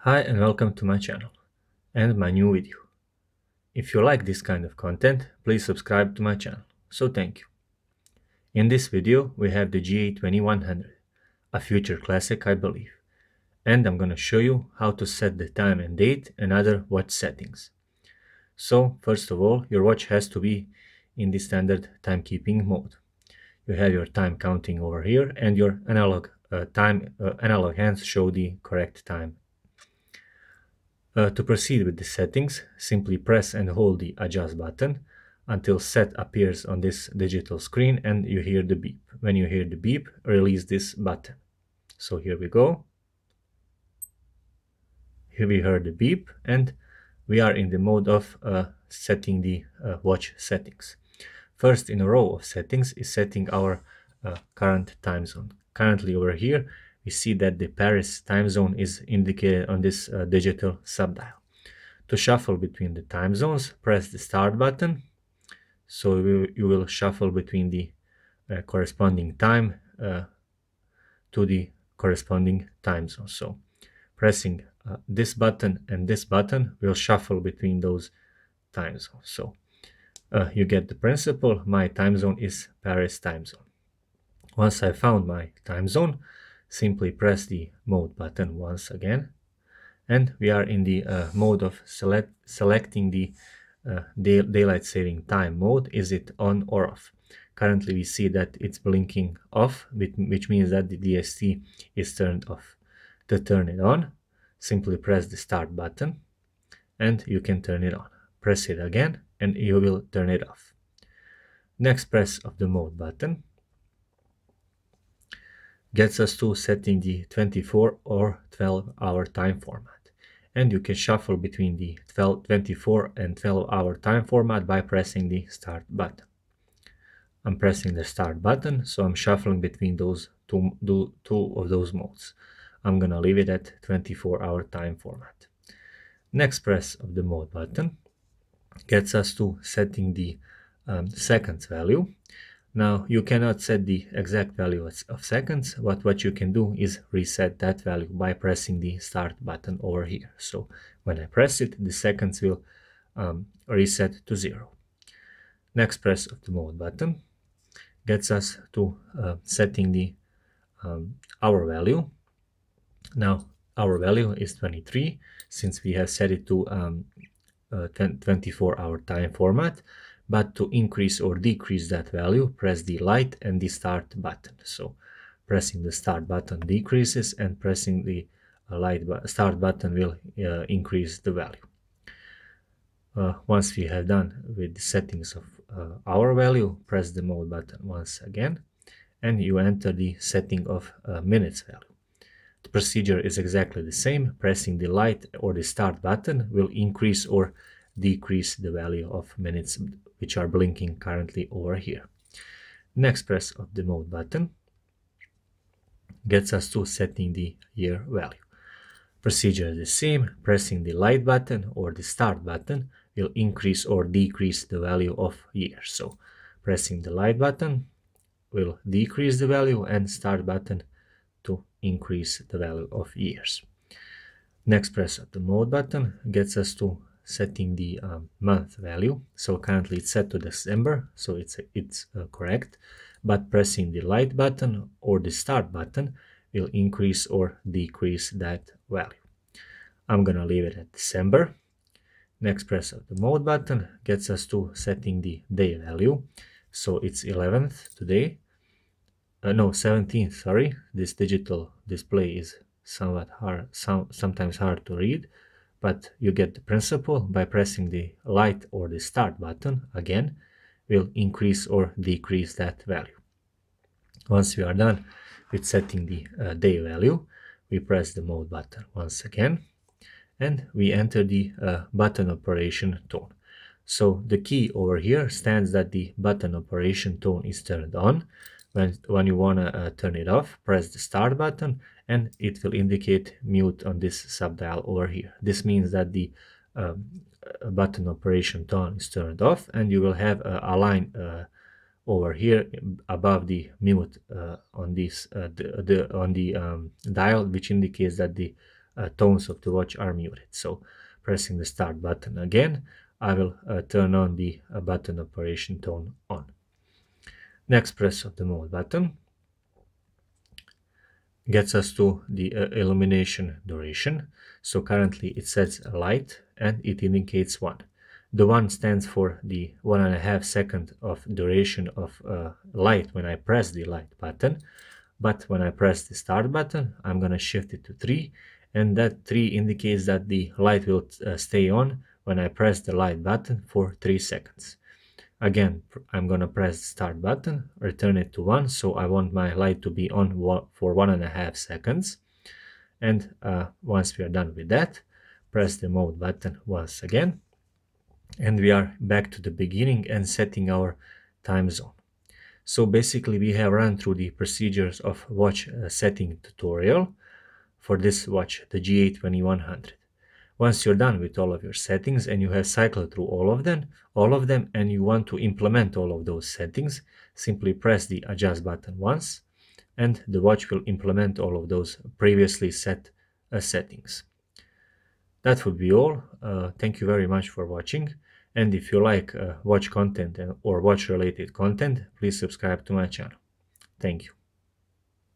Hi and welcome to my channel and my new video. If you like this kind of content, please subscribe to my channel, so thank you. In this video we have the GA-2100, a future classic I believe, and I'm gonna show you how to set the time and date and other watch settings. So first of all, your watch has to be in the standard timekeeping mode. You have your time counting over here and your analog hands show the correct time. To proceed with the settings, simply press and hold the adjust button until set appears on this digital screen and you hear the beep. When you hear the beep, release this button. So here we go. Here we heard the beep and we are in the mode of setting the watch settings. First in a row of settings is setting our current time zone. Currently over here, we see that the Paris time zone is indicated on this digital subdial. To shuffle between the time zones, press the start button. So you will shuffle between the corresponding time to the corresponding time zone. So pressing this button and this button will shuffle between those time zones. So you get the principle. My time zone is Paris time zone. Once I found my time zone, simply press the mode button once again, and we are in the mode of selecting the daylight saving time mode. Is it on or off? Currently we see that it's blinking off, which means that the DST is turned off. To turn it on, simply press the start button and you can turn it on. Press it again and you will turn it off. Next press of the mode button gets us to setting the 24 or 12-hour time format. And you can shuffle between the 24 and 12-hour time format by pressing the start button. I'm pressing the start button, so I'm shuffling between those two of those modes. I'm gonna leave it at 24-hour time format. Next press of the mode button gets us to setting the seconds value. Now you cannot set the exact value of seconds, but what you can do is reset that value by pressing the start button over here. So when I press it, the seconds will reset to 0. Next press of the mode button gets us to setting the hour value. Now our value is 23 since we have set it to 24-hour time format. But to increase or decrease that value, press the light and the start button. So pressing the start button decreases and pressing the start button will increase the value. Once we have done with the settings of hour value, press the mode button once again and you enter the setting of minutes value. The procedure is exactly the same. Pressing the light or the start button will increase or decrease the value of minutes which are blinking currently over here. Next press of the mode button gets us to setting the year value. Procedure is the same. Pressing the light button or the start button will increase or decrease the value of year. So pressing the light button will decrease the value and start button to increase the value of years. Next press of the mode button gets us to setting the month value. So currently it's set to December, so it's correct, but pressing the light button or the start button will increase or decrease that value. I'm gonna leave it at December. Next press of the mode button gets us to setting the day value. So it's 11th today. No, 17th, sorry. This digital display is somewhat hard, sometimes hard to read, but you get the principle. By pressing the light or the start button again will increase or decrease that value. Once we are done with setting the day value, we press the mode button once again and we enter the button operation tone. So the key over here stands that the button operation tone is turned on. When you want to turn it off, press the start button and it will indicate mute on this subdial over here. This means that the button operation tone is turned off and you will have a line over here above the mute on this on the dial, which indicates that the tones of the watch are muted. So pressing the start button again, I will turn on the button operation tone on. Next press of the mode button gets us to the illumination duration. So currently it says light and it indicates 1. The 1 stands for the 1.5 second of duration of light when I press the light button. But when I press the start button, I'm going to shift it to 3, and that 3 indicates that the light will stay on when I press the light button for 3 seconds. Again, I'm going to press the start button, return it to 1, so I want my light to be on for 1.5 seconds. And once we are done with that, press the mode button once again, and we are back to the beginning and setting our time zone. So basically we have run through the procedures of watch setting tutorial for this watch, the GA-2100. Once you're done with all of your settings and you have cycled through all of them, and you want to implement all of those settings, simply press the adjust button once and the watch will implement all of those previously set settings. That would be all. Thank you very much for watching. And if you like watch content or watch related content, please subscribe to my channel. Thank you.